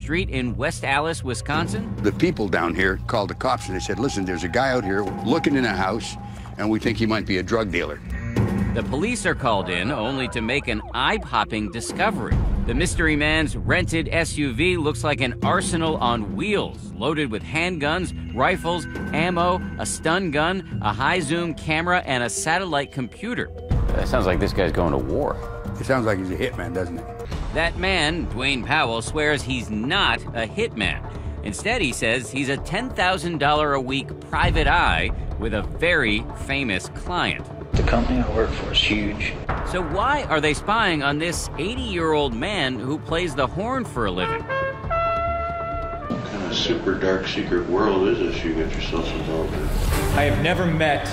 Street in West Allis, Wisconsin. The people down here called the cops and they said, listen, there's a guy out here looking in a house and we think he might be a drug dealer. The police are called in only to make an eye-popping discovery. The mystery man's rented SUV looks like an arsenal on wheels, loaded with handguns, rifles, ammo, a stun gun, a high-zoom camera, and a satellite computer. That sounds like this guy's going to war. It sounds like he's a hitman, doesn't it? That man, Dwayne Powell, swears he's not a hitman. Instead, he says he's a $10,000 a week private eye with a very famous client. The company I work for is huge. So why are they spying on this 80-year-old man who plays the horn for a living? What kind of super dark secret world is this you get yourself involved in? I have never met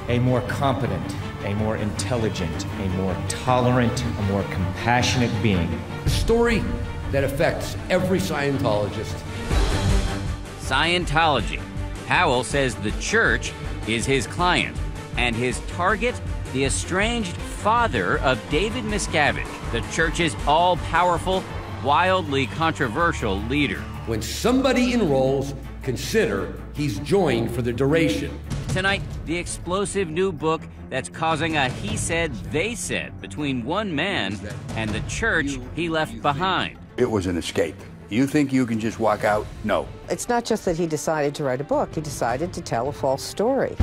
a more competent, a more intelligent, a more tolerant, a more compassionate being. A story that affects every Scientologist. Scientology. Powell says the church is his client, and his target, the estranged father of David Miscavige, the church's all-powerful, wildly controversial leader. When somebody enrolls, consider he's joined for the duration. Tonight, the explosive new book that's causing a he said, they said between one man and the church he left behind. It was an escape. You think you can just walk out? No. It's not just that he decided to write a book, he decided to tell a false story.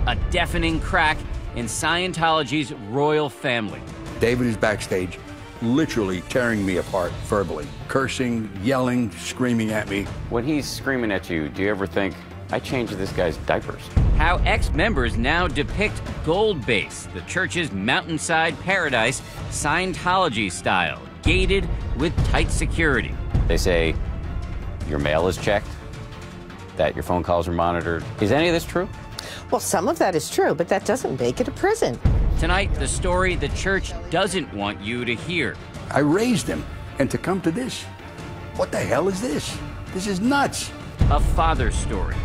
A deafening crack in Scientology's royal family. David is backstage, literally tearing me apart verbally, cursing, yelling, screaming at me. When he's screaming at you, do you ever think, I changed this guy's diapers? How ex-members now depict Gold Base, the church's mountainside paradise, Scientology style, gated with tight security. They say your mail is checked, that your phone calls are monitored. Is any of this true? Well, some of that is true, but that doesn't make it a prison. Tonight, the story the church doesn't want you to hear. I raised him, and to come to this, what the hell is this? This is nuts. A father's story.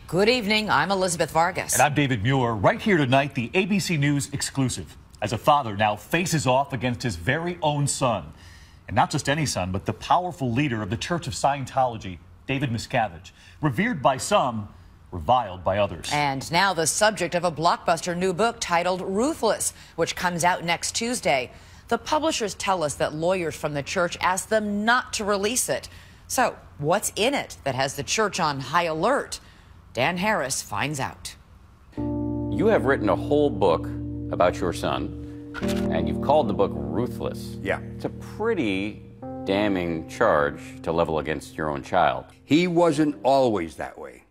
Good evening, I'm Elizabeth Vargas. And I'm David Muir. Right here tonight, the ABC News exclusive. As a father now faces off against his very own son. And not just any son, but the powerful leader of the Church of Scientology, David Miscavige. Revered by some, reviled by others. And now the subject of a blockbuster new book titled Ruthless, which comes out next Tuesday. The publishers tell us that lawyers from the church asked them not to release it. So, what's in it that has the church on high alert? Dan Harris finds out. You have written a whole book about your son, and you've called the book Ruthless. Yeah. It's a pretty damning charge to level against your own child. He wasn't always that way.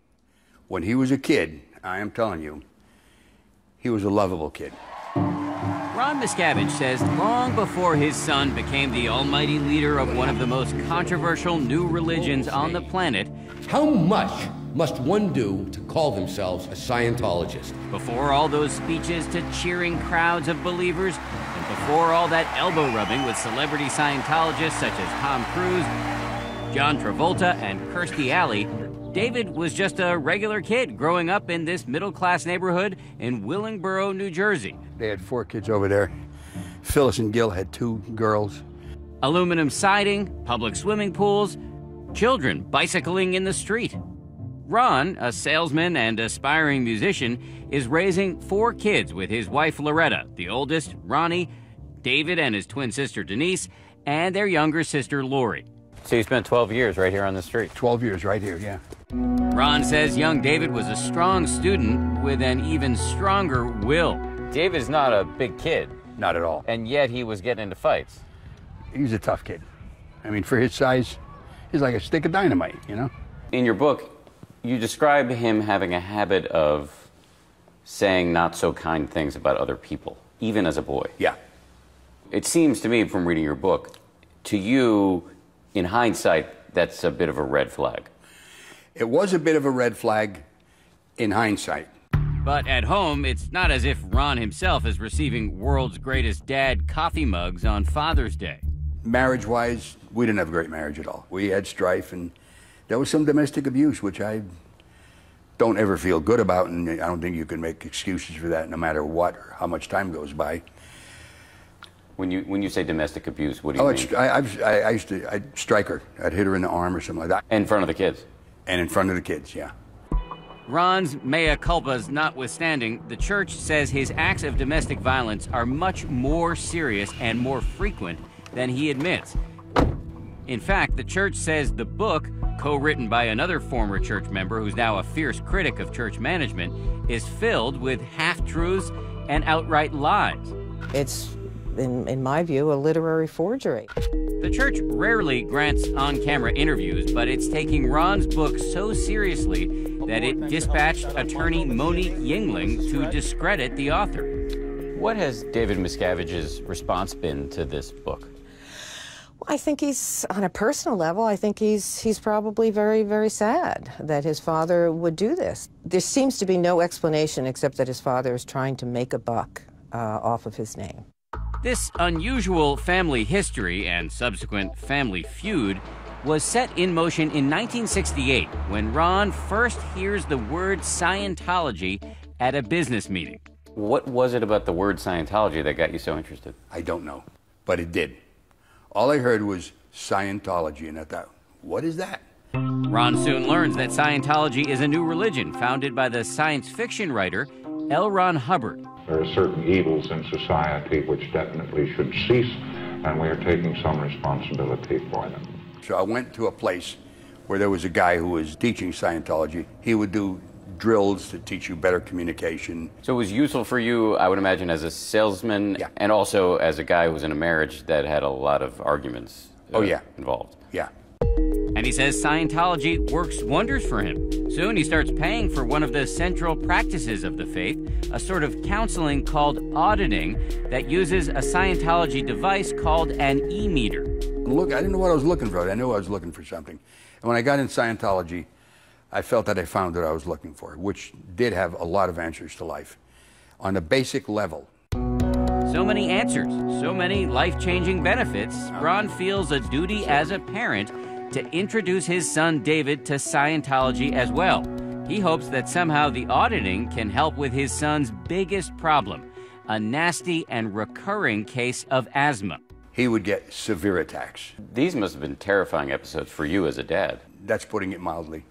When he was a kid, I am telling you, he was a lovable kid. Ron Miscavige says long before his son became the almighty leader of one of the most controversial new religions on the planet, How much must one do to call themselves a Scientologist? before all those speeches to cheering crowds of believers, and before all that elbow rubbing with celebrity Scientologists such as Tom Cruise, John Travolta, and Kirstie Alley, David was just a regular kid growing up in this middle-class neighborhood in Willingboro, New Jersey. They had 4 kids over there. Phyllis and Gil had 2 girls. Aluminum siding, public swimming pools, children bicycling in the street. Ron, a salesman and aspiring musician, is raising 4 kids with his wife Loretta, the oldest, Ronnie, David and his twin sister Denise, and their younger sister Lori. So you spent 12 years right here on the street? 12 years right here, yeah. Ron says young David was a strong student with an even stronger will. David's not a big kid. Not at all. And yet he was getting into fights. He's a tough kid. I mean, for his size, he's like a stick of dynamite, you know? In your book, you describe him having a habit of saying not so kind things about other people, even as a boy. Yeah. It seems to me from reading your book, to you, in hindsight, that's a bit of a red flag. It was a bit of a red flag in hindsight. But at home, it's not as if Ron himself is receiving world's greatest dad coffee mugs on Father's Day. Marriage-wise, we didn't have a great marriage at all. We had strife, and there was some domestic abuse, which I don't ever feel good about, and I don't think you can make excuses for that no matter what or how much time goes by. When you say domestic abuse, what do you mean? I'd strike her. I'd hit her in the arm or something like that. In front of the kids? And in front of the kids, yeah. Ron's mea culpas notwithstanding, the church says his acts of domestic violence are much more serious and more frequent than he admits. In fact, the church says the book, co-written by another former church member who's now a fierce critic of church management, is filled with half-truths and outright lies. It's, in my view, a literary forgery. The church rarely grants on-camera interviews, but it's taking Ron's book so seriously that it dispatched attorney Monique Yingling to discredit the author. What has David Miscavige's response been to this book? Well, I think he's, on a personal level, I think he's probably very, very sad that his father would do this. There seems to be no explanation except that his father is trying to make a buck off of his name. This unusual family history and subsequent family feud was set in motion in 1968 when Ron first hears the word Scientology at a business meeting. What was it about the word Scientology that got you so interested? I don't know, but it did. All I heard was Scientology, and I thought, what is that? Ron soon learns that Scientology is a new religion founded by the science fiction writer L. Ron Hubbard. There are certain evils in society which definitely should cease, and we are taking some responsibility for them. So I went to a place where there was a guy who was teaching Scientology. He would do drills to teach you better communication. So it was useful for you, I would imagine, as a salesman, yeah, and also as a guy who was in a marriage that had a lot of arguments involved. Yeah. And he says Scientology works wonders for him. Soon he starts paying for one of the central practices of the faith, a sort of counseling called auditing that uses a Scientology device called an e-meter. Look, I didn't know what I was looking for. I knew I was looking for something. And when I got in Scientology, I felt that I found what I was looking for, which did have a lot of answers to life on a basic level. So many answers, so many life-changing benefits, Ron feels a duty as a parent to introduce his son David to Scientology as well. He hopes that somehow the auditing can help with his son's biggest problem, a nasty and recurring case of asthma. He would get severe attacks. These must have been terrifying episodes for you as a dad. That's putting it mildly.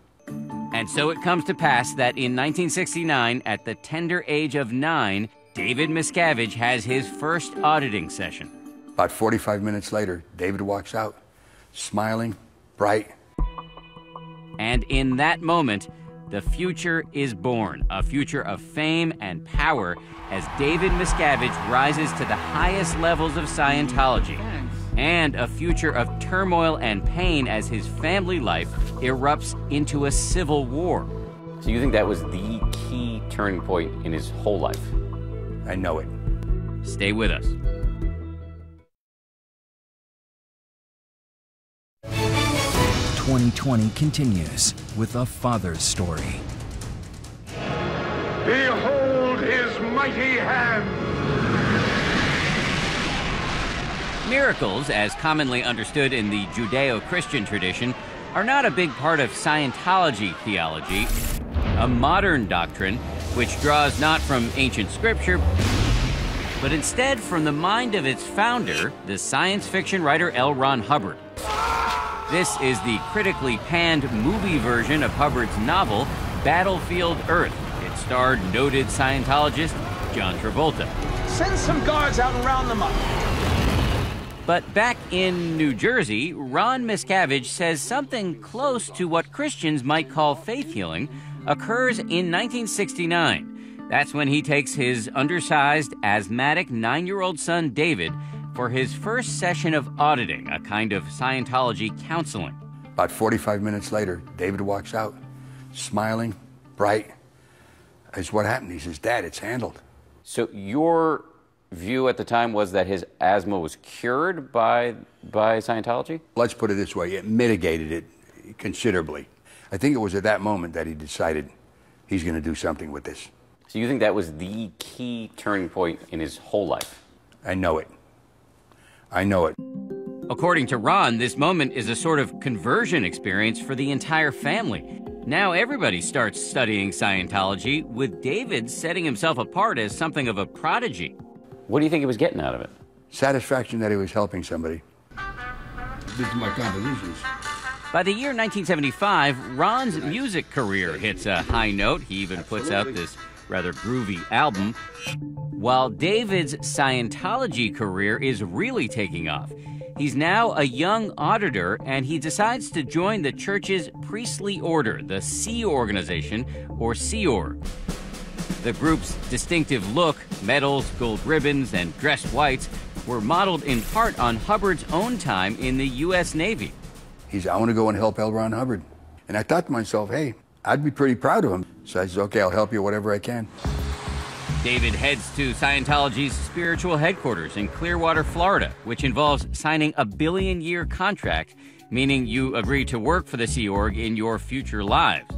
And so it comes to pass that in 1969, at the tender age of 9, David Miscavige has his first auditing session. About 45 minutes later, David walks out, smiling, bright. And in that moment, the future is born, a future of fame and power as David Miscavige rises to the highest levels of Scientology, and a future of turmoil and pain as his family life erupts into a civil war. So you think that was the key turning point in his whole life? I know it. Stay with us. "2020 continues with a father's story. Behold his mighty hand! Miracles, as commonly understood in the Judeo-Christian tradition, are not a big part of Scientology theology, a modern doctrine which draws not from ancient scripture, but instead from the mind of its founder, the science fiction writer L. Ron Hubbard. This is the critically panned movie version of Hubbard's novel, Battlefield Earth. It starred noted Scientologist John Travolta. Send some guards out and round them up. But back in New Jersey, Ron Miscavige says something close to what Christians might call faith healing occurs in 1969. That's when he takes his undersized, asthmatic 9-year-old son David for his first session of auditing, a kind of Scientology counseling. About 45 minutes later, David walks out, smiling, bright. I said, what happened? He says, Dad, it's handled. So your view at the time was that his asthma was cured by Scientology? Let's put it this way, it mitigated it considerably. I think it was at that moment that he decided he's going to do something with this. So you think that was the key turning point in his whole life? I know it. I know it. According to Ron, this moment is a sort of conversion experience for the entire family. Now everybody starts studying Scientology, with David setting himself apart as something of a prodigy. What do you think he was getting out of it? satisfaction that he was helping somebody. These are my compositions. By the year 1975, Ron's music career hits a high note. He even puts out this rather groovy album, while David's Scientology career is really taking off. He's now a young auditor, and he decides to join the church's priestly order, the Sea Organization, or Sea Org. The group's distinctive look, medals, gold ribbons, and dress whites were modeled in part on Hubbard's own time in the U.S. Navy. He said, I want to go and help L. Ron Hubbard. And I thought to myself, hey, I'd be pretty proud of him. So I said, okay, I'll help you whatever I can. David heads to Scientology's spiritual headquarters in Clearwater, Florida, which involves signing a billion-year contract, meaning you agree to work for the Sea Org in your future lives.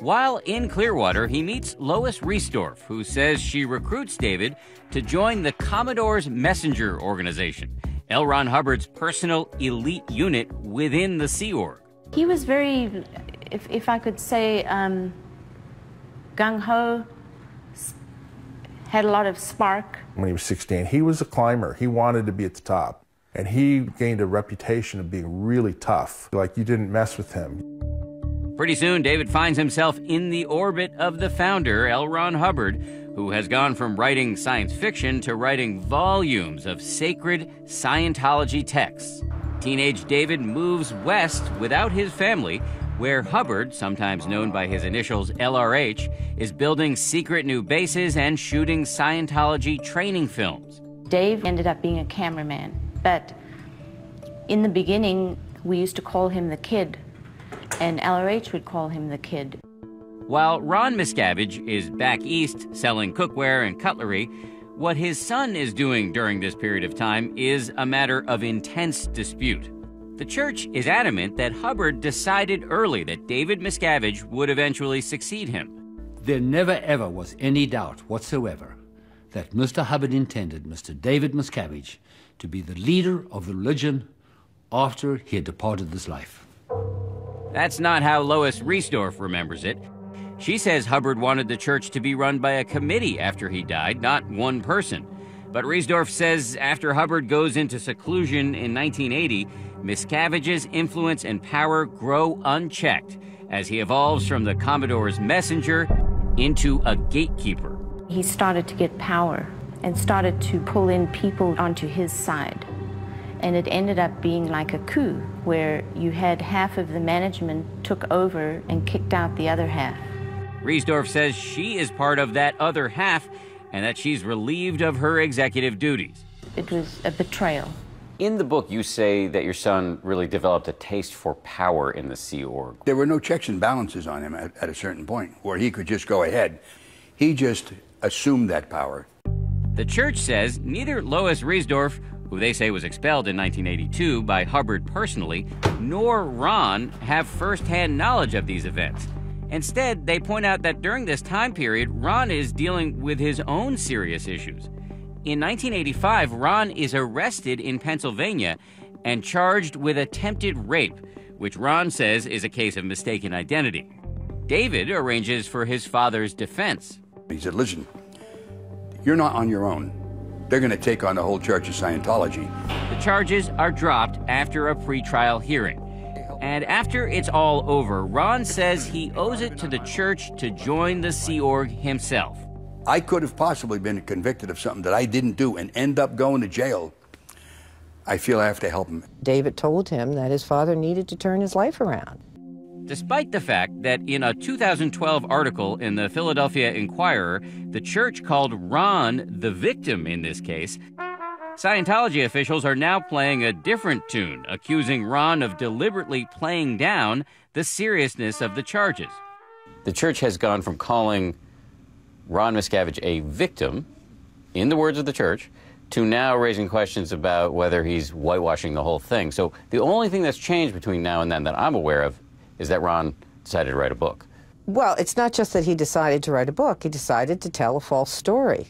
While in Clearwater, he meets Lois Riesdorf, who says she recruits David to join the Commodore's Messenger organization, L. Ron Hubbard's personal elite unit within the Sea Org. He was very, if I could say, gung-ho, had a lot of spark. When he was 16, he was a climber. He wanted to be at the top. And he gained a reputation of being really tough, like you didn't mess with him. Pretty soon, David finds himself in the orbit of the founder, L. Ron Hubbard, who has gone from writing science fiction to writing volumes of sacred Scientology texts. Teenage David moves west without his family, where Hubbard, sometimes known by his initials LRH, is building secret new bases and shooting Scientology training films. Dave ended up being a cameraman, but in the beginning, we used to call him the Kid, and LRH would call him the Kid. While Ron Miscavige is back east selling cookware and cutlery, what his son is doing during this period of time is a matter of intense dispute. The church is adamant that Hubbard decided early that David Miscavige would eventually succeed him. There never ever was any doubt whatsoever that Mr. Hubbard intended Mr. David Miscavige to be the leader of the religion after he had departed this life. That's not how Lois Riesdorf remembers it. She says Hubbard wanted the church to be run by a committee after he died, not one person. But Riesdorf says after Hubbard goes into seclusion in 1980, Miscavige's influence and power grow unchecked as he evolves from the Commodore's messenger into a gatekeeper. He started to get power and started to pull in people onto his side. And it ended up being like a coup, where you had half of the management took over and kicked out the other half. Riesdorf says she is part of that other half and that she's relieved of her executive duties. It was a betrayal. In the book, you say that your son really developed a taste for power in the Sea Org. There were no checks and balances on him at a certain point where he could just go ahead. He just assumed that power. The church says neither Lois Riesdorf, who they say was expelled in 1982 by Hubbard personally, nor Ron have first-hand knowledge of these events. Instead, they point out that during this time period, Ron is dealing with his own serious issues. In 1985, Ron is arrested in Pennsylvania and charged with attempted rape, which Ron says is a case of mistaken identity. David arranges for his father's defense. He said, listen, you're not on your own. They're going to take on the whole Church of Scientology. The charges are dropped after a pretrial hearing. And after it's all over, Ron says he owes it to the church to join the Sea Org himself. I could have possibly been convicted of something that I didn't do and end up going to jail. I feel I have to help him. David told him that his father needed to turn his life around. Despite the fact that in a 2012 article in the Philadelphia Inquirer, the church called Ron the victim in this case, Scientology officials are now playing a different tune, accusing Ron of deliberately playing down the seriousness of the charges. The church has gone from calling Ron Miscavige a victim, in the words of the church, to now raising questions about whether he's whitewashing the whole thing. So the only thing that's changed between now and then that I'm aware of is that Ron decided to write a book. Well, it's not just that he decided to write a book. He decided to tell a false story.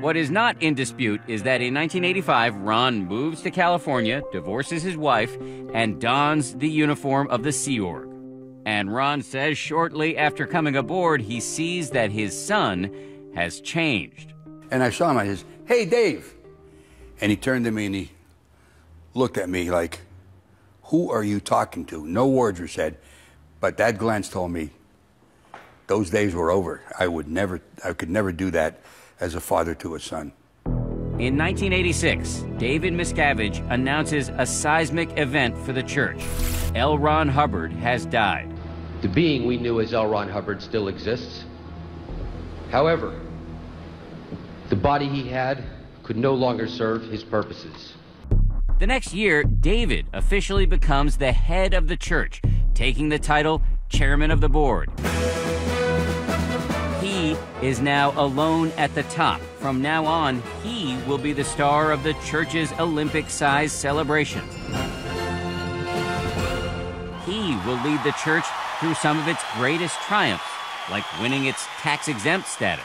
What is not in dispute is that in 1985, Ron moves to California, divorces his wife, and dons the uniform of the Sea Org. And Ron says shortly after coming aboard, he sees that his son has changed. And I saw him, I says, hey, Dave, And he turned to me and he looked at me like, who are you talking to? No words were said, but that glance told me those days were over. I could never do that as a father to a son. In 1986, David Miscavige announces a seismic event for the church. L. Ron Hubbard has died. The being we knew as L. Ron Hubbard still exists. However, the body he had could no longer serve his purposes. The next year, David officially becomes the head of the church, taking the title Chairman of the Board. He is now alone at the top. From now on, he will be the star of the church's Olympic-sized celebration. He will lead the church through some of its greatest triumphs, like winning its tax-exempt status.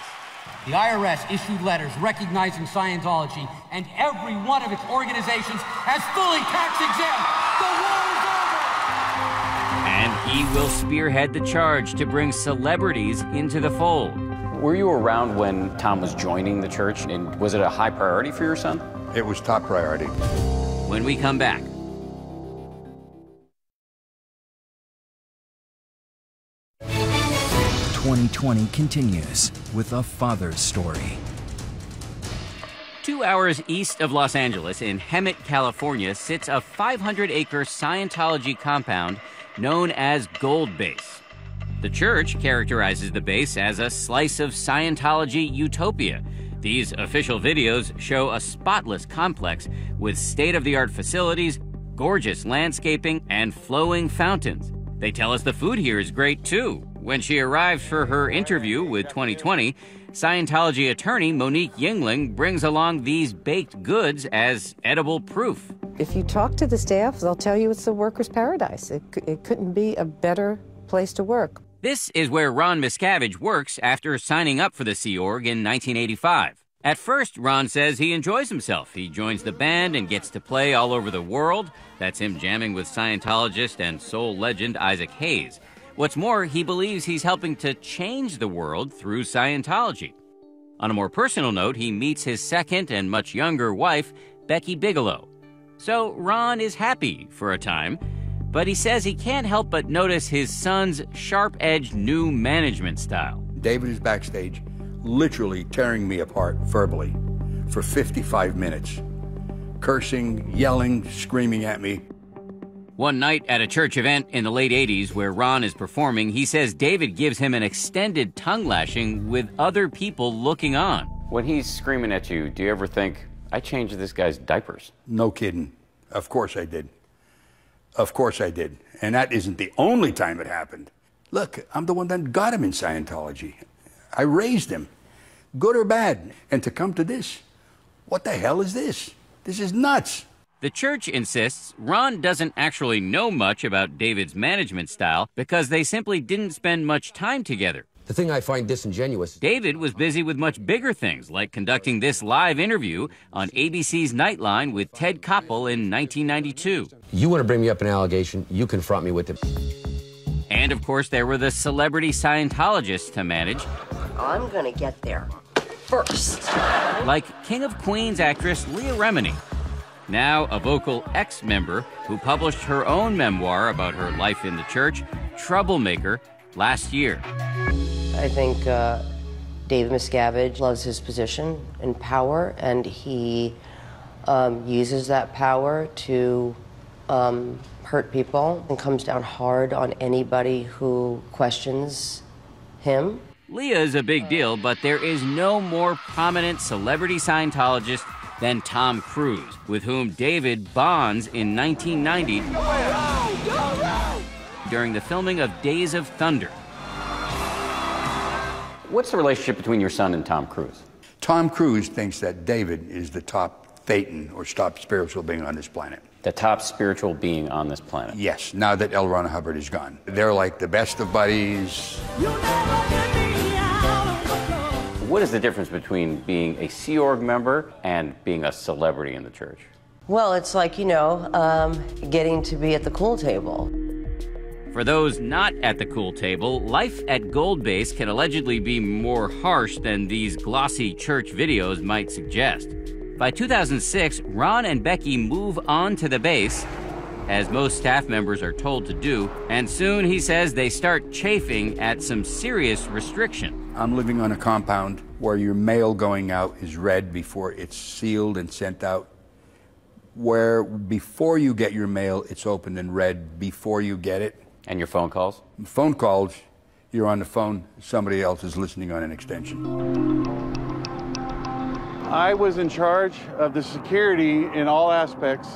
The IRS issued letters recognizing Scientology, and every one of its organizations has fully tax-exempt. The war is over! And he will spearhead the charge to bring celebrities into the fold. Were you around when Tom was joining the church, and was it a high priority for your son? It was top priority. When we come back. '20 continues with a father's story. 2 hours east of Los Angeles, in Hemet, California, sits a 500-acre Scientology compound known as Gold Base. The church characterizes the base as a slice of Scientology utopia. These official videos show a spotless complex with state-of-the-art facilities, gorgeous landscaping, and flowing fountains. They tell us the food here is great, too. When she arrives for her interview with 2020, Scientology attorney Monique Yingling brings along these baked goods as edible proof. If you talk to the staff, they'll tell you it's a worker's paradise. It couldn't be a better place to work. This is where Ron Miscavige works after signing up for the Sea Org in 1985. At first, Ron says he enjoys himself. He joins the band and gets to play all over the world. That's him jamming with Scientologist and soul legend Isaac Hayes. What's more, he believes he's helping to change the world through Scientology. On a more personal note, he meets his second and much younger wife, Becky Bigelow. So Ron is happy for a time, but he says he can't help but notice his son's sharp-edged new management style. David is backstage, literally tearing me apart verbally for 55 minutes, cursing, yelling, screaming at me. One night at a church event in the late 80s where Ron is performing, he says David gives him an extended tongue lashing with other people looking on. When he's screaming at you, do you ever think, I changed this guy's diapers? No kidding. Of course I did. Of course I did. And that isn't the only time it happened. Look, I'm the one that got him in Scientology. I raised him, good or bad. And to come to this, what the hell is this? This is nuts. The church insists Ron doesn't actually know much about David's management style because they simply didn't spend much time together. The thing I find disingenuous. David was busy with much bigger things, like conducting this live interview on ABC's Nightline with Ted Koppel in 1992. You want to bring me up an allegation, you confront me with it. And of course, there were the celebrity Scientologists to manage. I'm gonna get there first. Like King of Queens actress Leah Remini, now a vocal ex-member who published her own memoir about her life in the church, Troublemaker, last year. I think David Miscavige loves his position and power, and he uses that power to hurt people and comes down hard on anybody who questions him. Leah is a big deal, but there is no more prominent celebrity Scientologist than Tom Cruise, with whom David bonds in 1990 during the filming of Days of Thunder. What's the relationship between your son and Tom Cruise? Tom Cruise thinks that David is the top Thetan, or top spiritual being on this planet. The top spiritual being on this planet? Yes, now that L. Ron Hubbard is gone. They're like the best of buddies. What is the difference between being a Sea Org member and being a celebrity in the church? Well, it's like, you know, getting to be at the cool table. For those not at the cool table, life at Gold Base can allegedly be more harsh than these glossy church videos might suggest. By 2006, Ron and Becky move on to the base, as most staff members are told to do, and soon, he says, they start chafing at some serious restriction. I'm living on a compound where your mail going out is read before it's sealed and sent out, where before you get your mail, it's opened and read before you get it. And your phone calls? Phone calls, you're on the phone, somebody else is listening on an extension. I was in charge of the security in all aspects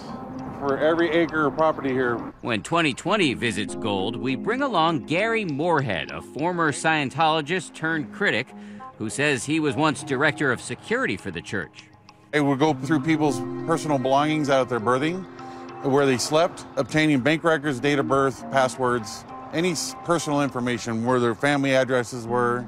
for every acre of property here. When 2020 visits Gold, we bring along Gary Moorhead, a former Scientologist turned critic, who says he was once director of security for the church. It would go through people's personal belongings out at their birthing, where they slept, obtaining bank records, date of birth, passwords, any personal information, where their family addresses were.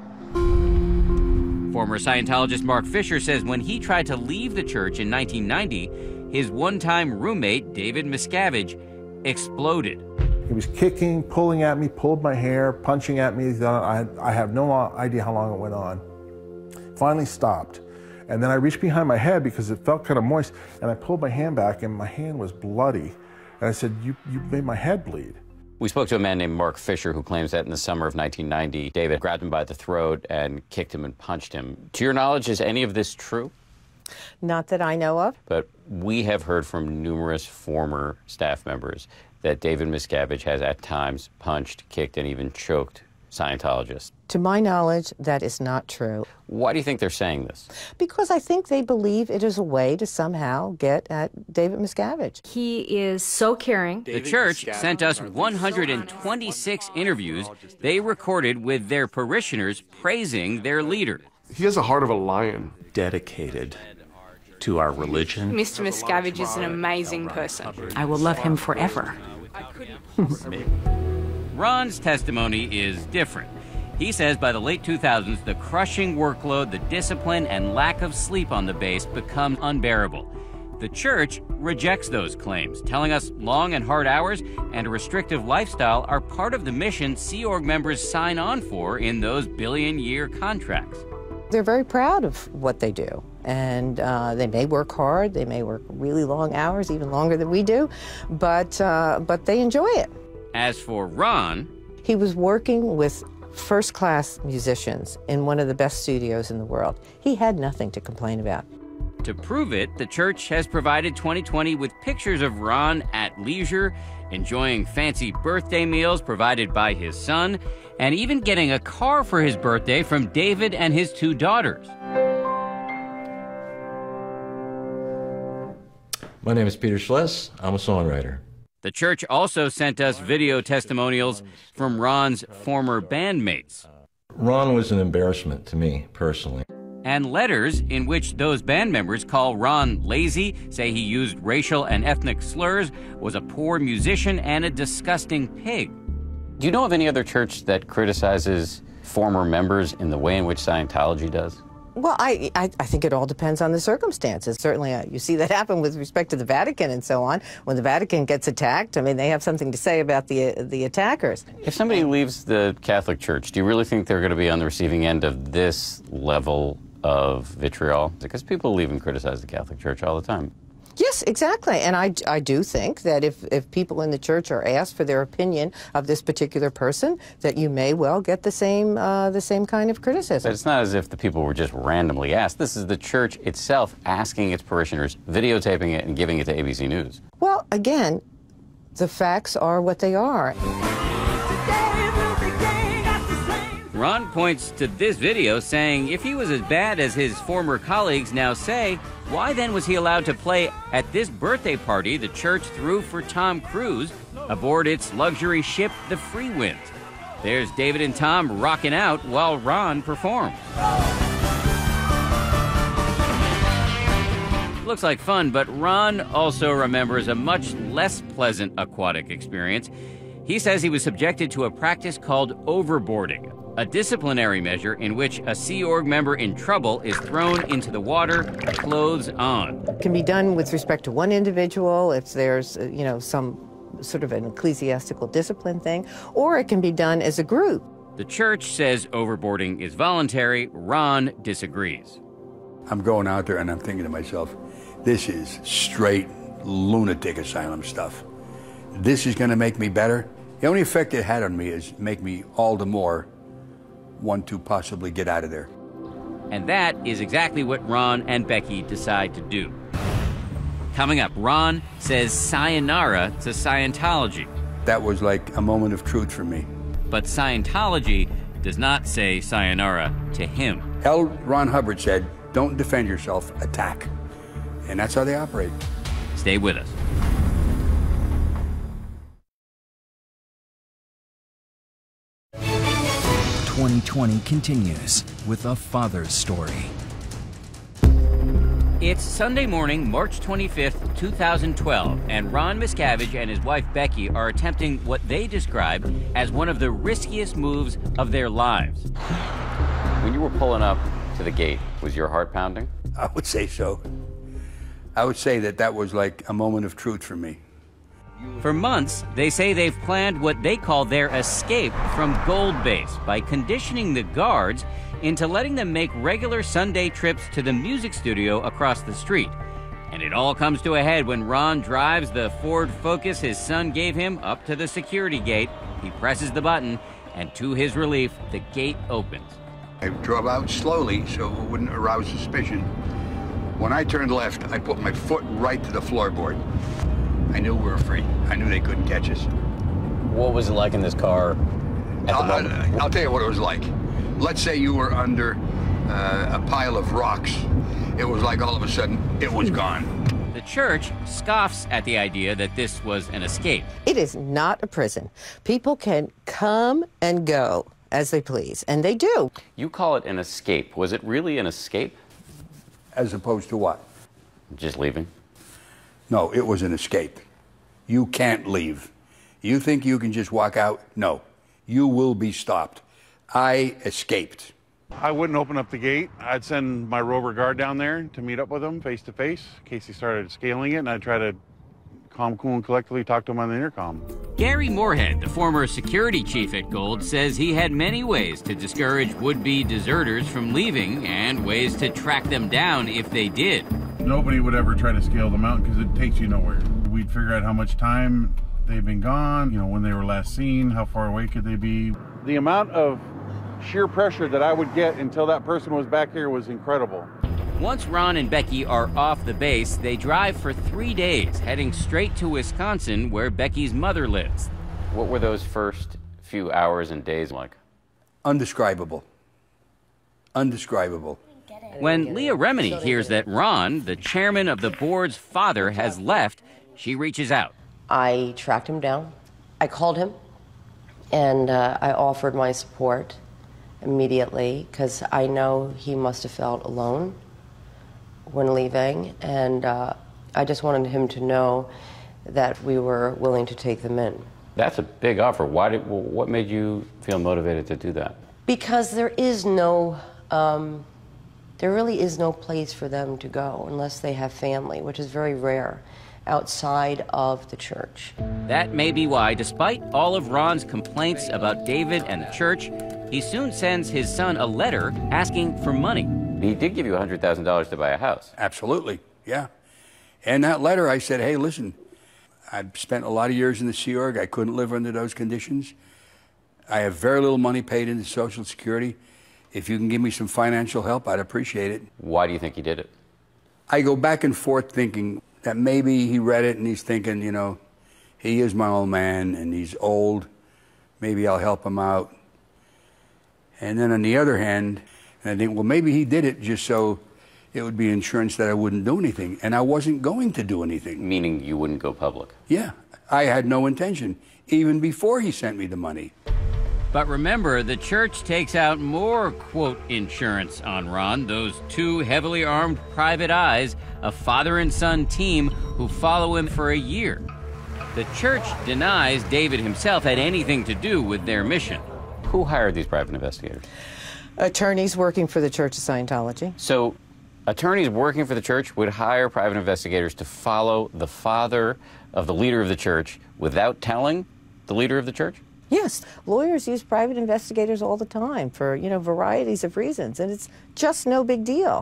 Former Scientologist Mark Fisher says when he tried to leave the church in 1990, his one-time roommate, David Miscavige, exploded. He was kicking, pulling at me, pulled my hair, punching at me. I have no idea how long it went on. Finally stopped. And then I reached behind my head because it felt kind of moist, and I pulled my hand back, and my hand was bloody. And I said, you made my head bleed. We spoke to a man named Mark Fisher who claims that in the summer of 1990, David grabbed him by the throat and kicked him and punched him. To your knowledge, is any of this true? Not that I know of. But we have heard from numerous former staff members that David Miscavige has at times punched, kicked, and even choked Scientologists. To my knowledge, that is not true. Why do you think they're saying this? Because I think they believe it is a way to somehow get at David Miscavige. He is so caring. The church sent us 126 interviews they recorded with their parishioners praising their leader. He has a heart of a lion. Dedicated to our religion. Mr. Miscavige is an amazing person. I will love him forever. Ron's testimony is different. He says by the late 2000s, the crushing workload, the discipline, and lack of sleep on the base become unbearable. The church rejects those claims, telling us long and hard hours and a restrictive lifestyle are part of the mission Sea Org members sign on for in those billion-year contracts. They're very proud of what they do, and they may work hard, they may work really long hours, even longer than we do, but they enjoy it. As for Ron, he was working with first-class musicians in one of the best studios in the world. He had nothing to complain about. To prove it, the church has provided 2020 with pictures of Ron at leisure, enjoying fancy birthday meals provided by his son, and even getting a car for his birthday from David and his 2 daughters. My name is Peter Schless. I'm a songwriter. The church also sent us video testimonials from Ron's former bandmates. Ron was an embarrassment to me, personally. And letters in which those band members call Ron lazy, say he used racial and ethnic slurs, was a poor musician, and a disgusting pig. Do you know of any other church that criticizes former members in the way in which Scientology does? Well, I think it all depends on the circumstances. Certainly, you see that happen with respect to the Vatican and so on. When the Vatican gets attacked, I mean, they have something to say about the attackers. If somebody leaves the Catholic Church, do you really think they're going to be on the receiving end of this level of vitriol? Because people leave and criticize the Catholic Church all the time. Yes, exactly. And I do think that if people in the church are asked for their opinion of this particular person, that you may well get the same kind of criticism. But it's not as if the people were just randomly asked. This is the church itself asking its parishioners, videotaping it, and giving it to ABC News. Well, again, the facts are what they are. Ron points to this video saying if he was as bad as his former colleagues now say, why then was he allowed to play at this birthday party the church threw for Tom Cruise aboard its luxury ship, the Freewind? There's David and Tom rocking out while Ron performs. Looks like fun, but Ron also remembers a much less pleasant aquatic experience. He says he was subjected to a practice called overboarding, a disciplinary measure in which a Sea Org member in trouble is thrown into the water, clothes on. It can be done with respect to one individual if there's, some sort of an ecclesiastical discipline thing, or it can be done as a group. The church says overboarding is voluntary. Ron disagrees. I'm going out there and I'm thinking to myself, This is straight lunatic asylum stuff. This is going to make me better. The only effect it had on me is make me all the more want to possibly get out of there. And that is exactly what Ron and Becky decide to do. Coming up, Ron says sayonara to Scientology. That was like a moment of truth for me. But Scientology does not say sayonara to him. L. Ron Hubbard said, don't defend yourself, attack. And that's how they operate. Stay with us. "2020 continues with a father's story." It's Sunday morning, March 25th, 2012, and Ron Miscavige and his wife Becky are attempting what they describe as one of the riskiest moves of their lives. When you were pulling up to the gate, was your heart pounding? I would say so. I would say that was like a moment of truth for me. For months, they say they've planned what they call their escape from Gold Base by conditioning the guards into letting them make regular Sunday trips to the music studio across the street. And it all comes to a head when Ron drives the Ford Focus his son gave him up to the security gate. He presses the button, and to his relief, the gate opens. I drove out slowly so it wouldn't arouse suspicion. When I turned left, I put my foot right to the floorboard. I knew we were free. I knew they couldn't catch us. What was it like in this car at the moment? I'll tell you what it was like. Let's say you were under a pile of rocks. It was like all of a sudden, it was gone. The church scoffs at the idea that this was an escape. It is not a prison. People can come and go as they please, and they do. You call it an escape. Was it really an escape? As opposed to what? Just leaving? No, it was an escape. You can't leave. You think you can just walk out? No. You will be stopped. I escaped. I wouldn't open up the gate. I'd send my rover guard down there to meet up with him face to face in case he started scaling it, and I'd try to calm, cool, and collectively talk to him on the intercom. Gary Moorhead, the former security chief at Gold, says he had many ways to discourage would-be deserters from leaving and ways to track them down if they did. Nobody would ever try to scale the mountain because it takes you nowhere. We'd figure out how much time they've been gone, when they were last seen, how far away could they be. The amount of sheer pressure that I would get until that person was back here was incredible. Once Ron and Becky are off the base, they drive for 3 days, heading straight to Wisconsin, where Becky's mother lives. What were those first few hours and days like? Undescribable. Undescribable. When Leah Remini hears that Ron, the chairman of the board's father, has left, she reaches out. I tracked him down. I called him, and I offered my support immediately because I know he must have felt alone when leaving, and I just wanted him to know that we were willing to take them in. That's a big offer. What made you feel motivated to do that? Because there really is no place for them to go unless they have family, which is very rare outside of the church. That may be why, despite all of Ron's complaints about David and the church, he soon sends his son a letter asking for money. He did give you $100,000 to buy a house. Absolutely, yeah. And that letter, I said, hey, listen, I've spent a lot of years in the Sea Org. I couldn't live under those conditions. I have very little money paid into Social Security. If you can give me some financial help, I'd appreciate it. Why do you think he did it? I go back and forth thinking that maybe he read it and he's thinking, he is my old man and he's old. Maybe I'll help him out. And then on the other hand, I think, well, maybe he did it just so it would be insurance that I wouldn't do anything. And I wasn't going to do anything. Meaning you wouldn't go public? Yeah. I had no intention, even before he sent me the money. But remember, the church takes out more, quote, insurance on Ron, those two heavily armed private eyes, a father and son team who follow him for a year. The church denies David himself had anything to do with their mission. Who hired these private investigators? Attorneys working for the Church of Scientology. So attorneys working for the church would hire private investigators to follow the father of the leader of the church without telling the leader of the church? Yes, lawyers use private investigators all the time for, varieties of reasons, and it's just no big deal.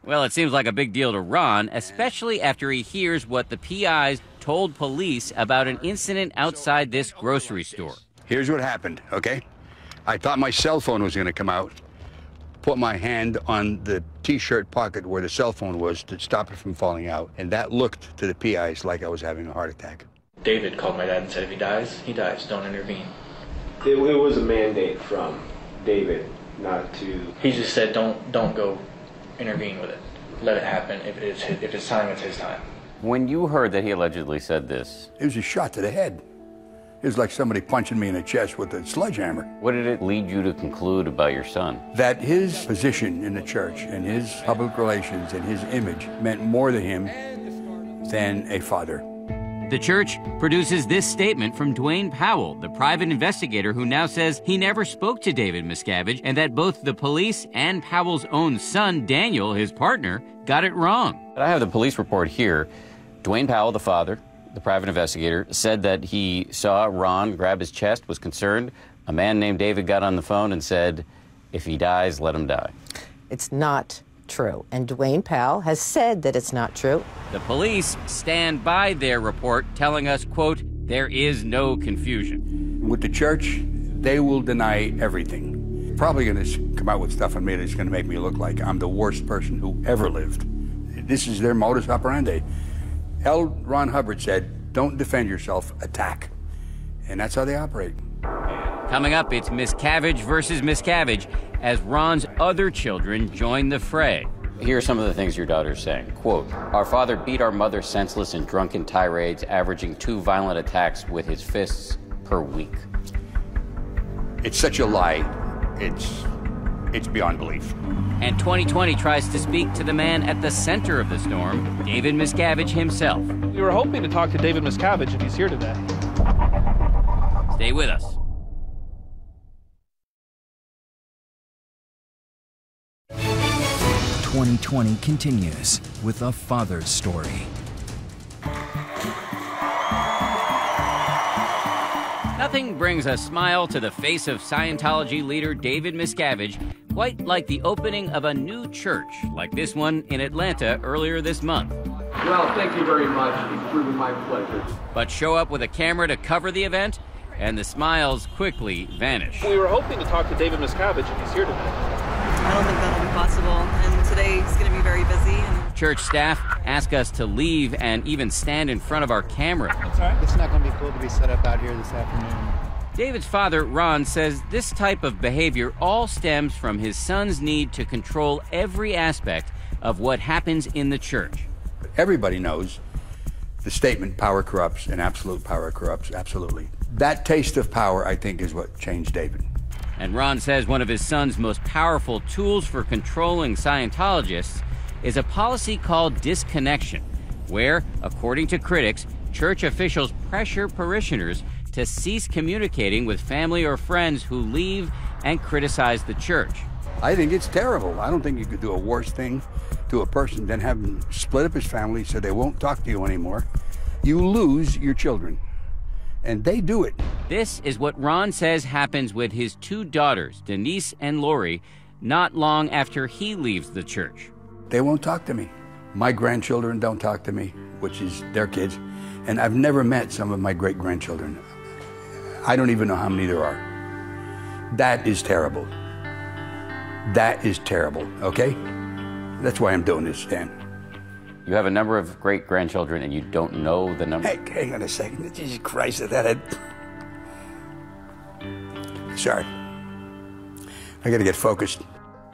Well, it seems like a big deal to Ron, especially after he hears what the PIs told police about an incident outside this grocery store. Here's what happened, okay? I thought my cell phone was going to come out, put my hand on the T-shirt pocket where the cell phone was to stop it from falling out, and that looked to the PIs like I was having a heart attack. David called my dad and said, if he dies, he dies. Don't intervene. It was a mandate from David not to... He just said, don't go intervene with it. Let it happen. If it's time, it's his time. When you heard that he allegedly said this... It was a shot to the head. It was like somebody punching me in the chest with a sledgehammer. What did it lead you to conclude about your son? That his position in the church and his public relations and his image meant more to him than a father. The church produces this statement from Dwayne Powell, the private investigator who now says he never spoke to David Miscavige and that both the police and Powell's own son, Daniel, his partner, got it wrong. I have the police report here. Dwayne Powell, the father, the private investigator, said that he saw Ron grab his chest, was concerned. A man named David got on the phone and said, if he dies, let him die. It's not true. And Dwayne Powell has said that it's not true. The police stand by their report, telling us, quote, there is no confusion. With the church, they will deny everything. Probably going to come out with stuff on me that's going to make me look like I'm the worst person who ever lived. This is their modus operandi. Ron Hubbard said, don't defend yourself, attack. And that's how they operate. Coming up, it's Miscavige versus Miscavige as Ron's other children join the fray. Here are some of the things your daughter's saying. Quote, our father beat our mother senseless in drunken tirades, averaging 2 violent attacks with his fists per week. It's such a lie. It's beyond belief. And 2020 tries to speak to the man at the center of the storm, David Miscavige himself. We were hoping to talk to David Miscavige if he's here today. Stay with us. "2020 continues with a father's story. Nothing brings a smile to the face of Scientology leader David Miscavige quite like the opening of a new church, like this one in Atlanta earlier this month. Well, thank you very much. It's truly my pleasure. But show up with a camera to cover the event, and the smiles quickly vanish. We were hoping to talk to David Miscavige if he's here today. I don't think that'll be possible, and today is going to be very busy. Church staff ask us to leave and even stand in front of our camera. That's all right. It's not going to be cool to be set up out here this afternoon. David's father, Ron, says this type of behavior all stems from his son's need to control every aspect of what happens in the church. Everybody knows the statement, power corrupts, and absolute power corrupts, absolutely. That taste of power, I think, is what changed David. And Ron says one of his son's most powerful tools for controlling Scientologists is a policy called disconnection, where, according to critics, church officials pressure parishioners to cease communicating with family or friends who leave and criticize the church. I think it's terrible. I don't think you could do a worse thing to a person than have him split up his family so they won't talk to you anymore. You lose your children. And they do it. This is what Ron says happens with his 2 daughters, Denise and Lori, not long after he leaves the church. They won't talk to me. My grandchildren don't talk to me, which is their kids. And I've never met some of my great-grandchildren. I don't even know how many there are. That is terrible. That is terrible, okay? That's why I'm doing this, Stan. You have a number of great-grandchildren and you don't know the number? Hey, hang on a second. Jesus Christ, that Sorry. I gotta get focused.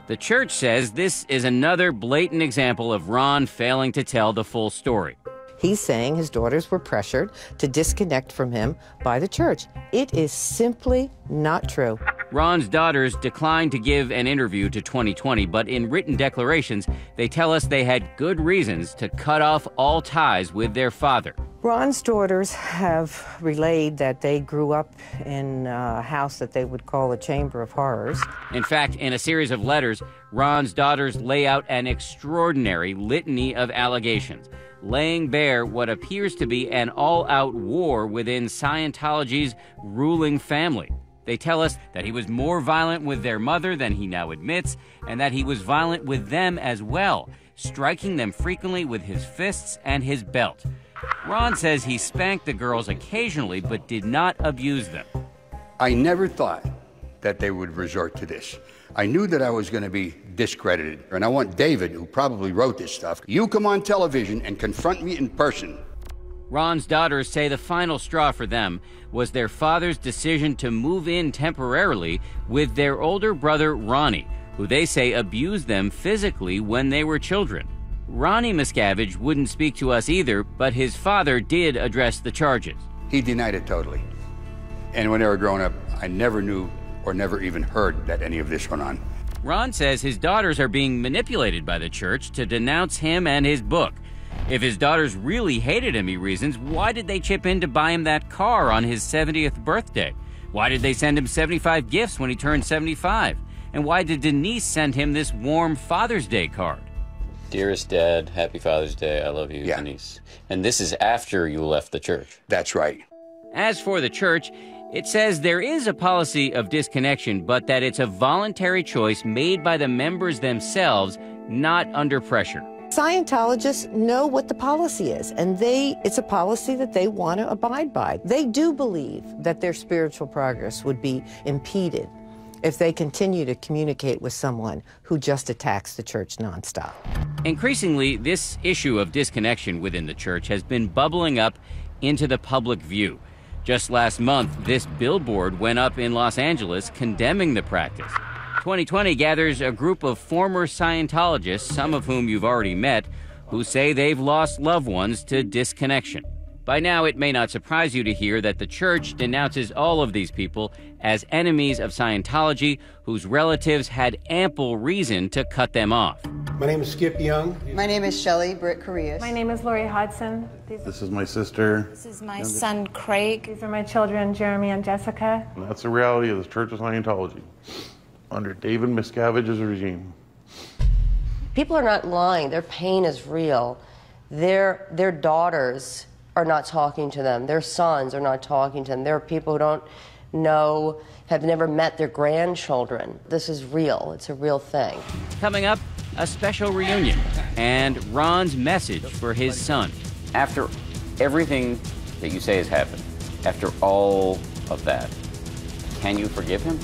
The church says this is another blatant example of Ron failing to tell the full story. He's saying his daughters were pressured to disconnect from him by the church. It is simply not true. Ron's daughters declined to give an interview to 2020, but in written declarations, they tell us they had good reasons to cut off all ties with their father. Ron's daughters have relayed that they grew up in a house that they would call a chamber of horrors. In fact, in a series of letters, Ron's daughters lay out an extraordinary litany of allegations. laying bare what appears to be an all-out war within Scientology's ruling family. They tell us that he was more violent with their mother than he now admits, and that he was violent with them as well, striking them frequently with his fists and his belt. Ron says he spanked the girls occasionally, but did not abuse them. I never thought that they would resort to this. I knew that I was going to be discredited. And I want David, who probably wrote this stuff, you come on television and confront me in person. Ron's daughters say the final straw for them was their father's decision to move in temporarily with their older brother, Ronnie, who they say abused them physically when they were children. Ronnie Miscavige wouldn't speak to us either, but his father did address the charges. He denied it totally. And when they were growing up, I never knew or never even heard that any of this went on. Ron says his daughters are being manipulated by the church to denounce him and his book. If his daughters really hated him, he reasons, why did they chip in to buy him that car on his 70th birthday? Why did they send him 75 gifts when he turned 75? And why did Denise send him this warm Father's Day card? Dearest Dad, happy Father's Day. I love you, Denise. And this is after you left the church. That's right. As for the church, it says there is a policy of disconnection, but that it's a voluntary choice made by the members themselves, not under pressure. Scientologists know what the policy is, and it's a policy that they want to abide by. They do believe that their spiritual progress would be impeded if they continue to communicate with someone who just attacks the church nonstop. Increasingly, this issue of disconnection within the church has been bubbling up into the public view. Just last month, this billboard went up in Los Angeles condemning the practice. 2020 gathers a group of former Scientologists, some of whom you've already met, who say they've lost loved ones to disconnection. By now, it may not surprise you to hear that the church denounces all of these people as enemies of Scientology, whose relatives had ample reason to cut them off. My name is Skip Young. My name is Shelley Britt Correas. My name is Lori Hodson. This is my sister. This is my son, Craig. These are my children, Jeremy and Jessica. And that's the reality of the Church of Scientology under David Miscavige's regime. People are not lying. Their pain is real. Their daughters are not talking to them. Their sons are not talking to them. There are people who don't know, have never met their grandchildren. This is real. It's a real thing. Coming up, a special reunion and Ron's message for his son. After everything that you say has happened, after all of that, can you forgive him?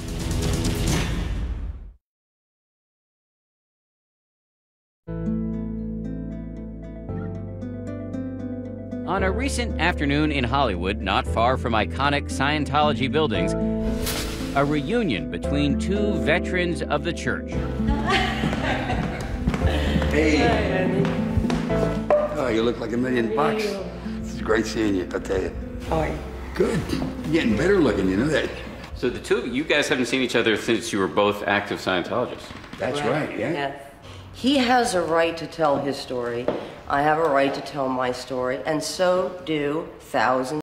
On a recent afternoon in Hollywood, not far from iconic Scientology buildings, a reunion between two veterans of the church. Hey. Oh, you look like $1 million. It's great seeing you, I'll tell you. How are you? Good. You're getting better looking, you know that. So the two of you guys haven't seen each other since you were both active Scientologists. That's right, yeah. He has a right to tell his story. I have a right to tell my story, and so do thousands